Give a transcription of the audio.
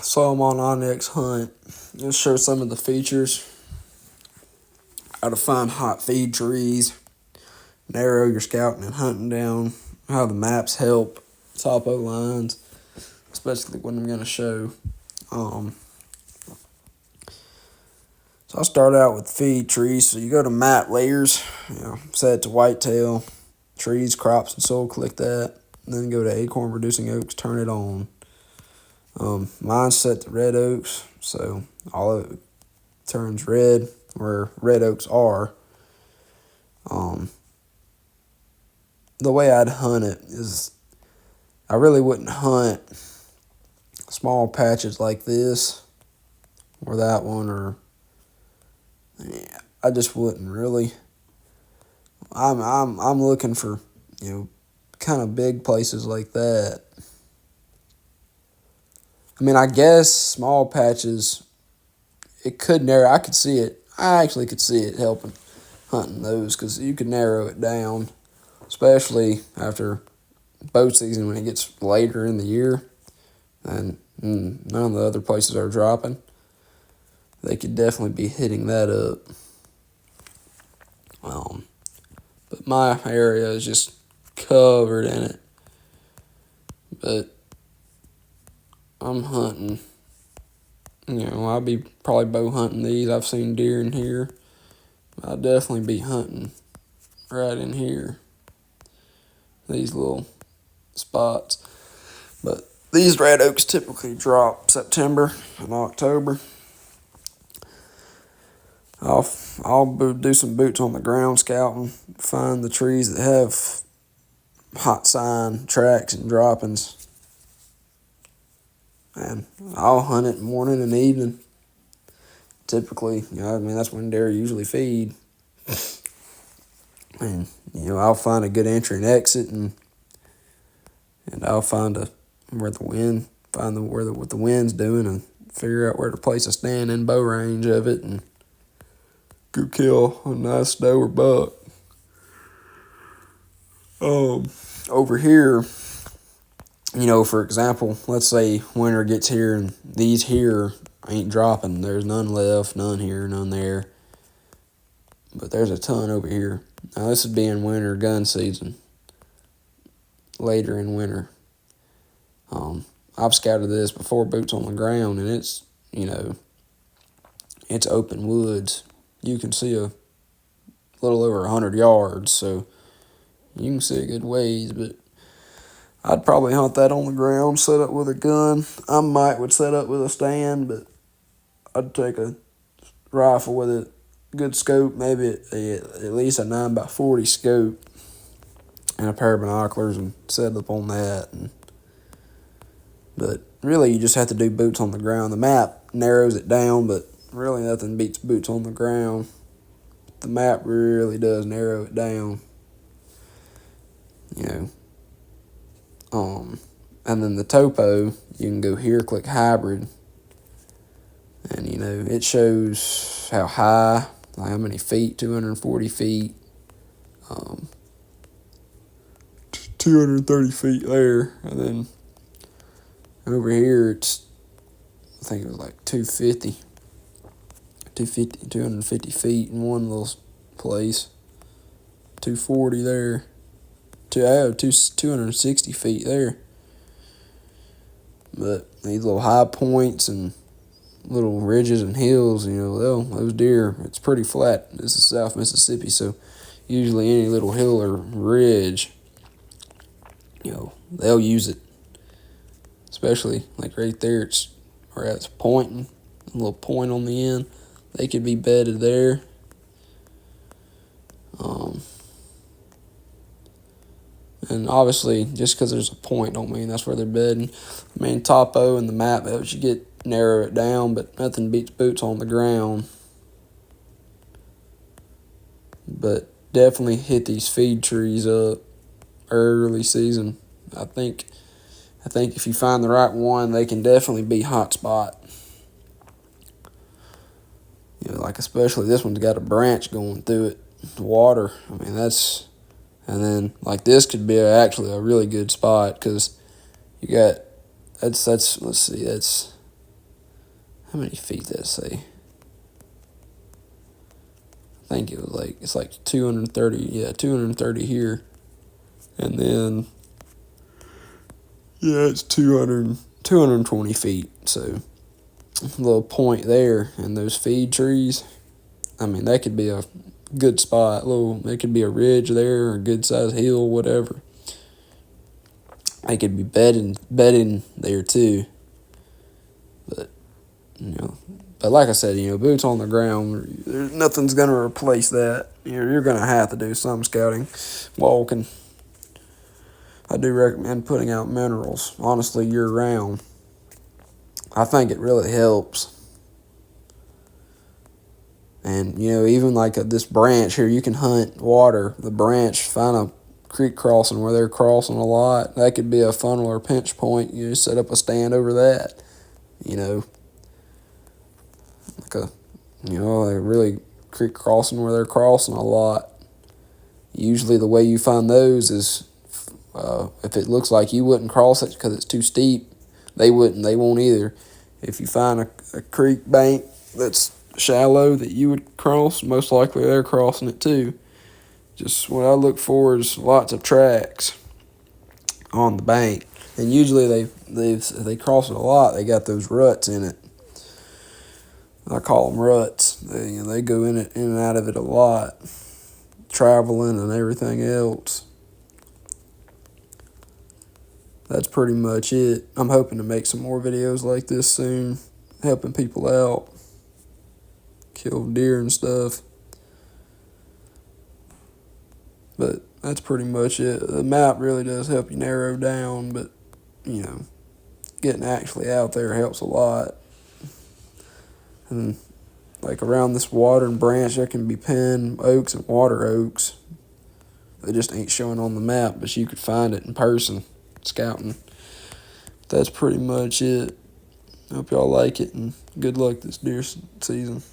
Saw them on Onx Hunt. Just show some of the features. How to find hot feed trees, narrow your scouting and hunting down, how the maps help, Topo lines. That's basically what I'm going to show. So I'll start out with feed trees. So you go to map layers, set it to whitetail, trees, crops, and soil, click that. And then go to acorn producing oaks, turn it on. Mine's set to red oaks, so all of it turns red where red oaks are. The way I'd hunt it is I really wouldn't hunt small patches like this or that one, or I just wouldn't really. I'm looking for kind of big places like that. I mean, I guess small patches, it could narrow. I could see it. I actually could see it helping hunting those because you could narrow it down, especially after bow season when it gets later in the year and none of the other places are dropping. They could definitely be hitting that up. But my area is just covered in it. But I'm hunting. I'll be probably bow hunting these. I've seen deer in here. I'll definitely be hunting right in here. These little spots. But these red oaks typically drop September and October. I'll do some boots on the ground scouting, find the trees that have hot sign tracks and droppings. And I'll hunt it morning and evening. Typically, that's when deer usually feed. And, I'll find a good entry and exit, and I'll find what the wind's doing, and figure out where to place a stand in bow range of it, and go kill a nice doe or buck. Over here, for example, let's say winter gets here and these here ain't dropping. There's none left, none here, none there. But there's a ton over here. Now this would be in winter gun season. Later in winter. I've scouted this before boots on the ground, and it's, it's open woods. You can see a little over 100 yards, so you can see a good ways, but I'd probably hunt that on the ground, set up with a gun. I would set up with a stand, but I'd take a rifle with a good scope, maybe at least a 9x40 scope, and a pair of binoculars, and set up on that. But really, you just have to do boots on the ground. The map narrows it down, but really nothing beats boots on the ground. The map really does narrow it down. And then the Topo, you can go here, click hybrid, and it shows how high, like how many feet, 240 feet, 230 feet there, and then over here I think it was like 250 feet in one little place, 240 there, 260 feet there. But these little high points and little ridges and hills, those deer, it's pretty flat. This is South Mississippi, so usually any little hill or ridge, they'll use it. Especially like right there, it's where it's pointing, a little point on the end. They could be bedded there. And obviously, just because there's a point don't mean that's where they're bedding. Topo and the map helps you narrow it down, but nothing beats boots on the ground. But definitely hit these feed trees up early season. I think if you find the right one, they can definitely be hot spot. Like especially this one's got a branch going through it, the water. And then like this could be actually a really good spot because you got let's see, that's how many feet did it say? I think it was like, it's like 230, yeah, 230 here. And then, yeah, it's 220 feet. So, a little point there, and those feed trees, I mean, that could be a good spot. It could be a ridge there, or a good sized hill, whatever. They could be bedding there too. But, but like I said, boots on the ground, nothing's going to replace that. You're going to have to do some scouting, walking. I do recommend putting out minerals, honestly, year-round. I think it really helps. And, even like this branch here, you can hunt water. The branch, find a creek crossing where they're crossing a lot. That could be a funnel or pinch point. You just set up a stand over that. Like a really creek crossing where they're crossing a lot. Usually the way you find those is if it looks like you wouldn't cross it because it's too steep, they won't either. If you find a creek bank that's shallow that you would cross, most likely they're crossing it too. Just what I look for is lots of tracks on the bank, and usually they cross it a lot. They got those ruts in it. I call them ruts. They go in and out of it a lot, traveling and everything else. That's pretty much it. I'm hoping to make some more videos like this soon, helping people out, kill deer and stuff. But that's pretty much it. The map really does help you narrow down, but, getting actually out there helps a lot. And, like, around this water and branch, there can be pin oaks and water oaks. They just ain't showing on the map, but you could find it in person, scouting. That's pretty much it. Hope y'all like it, and good luck this deer season.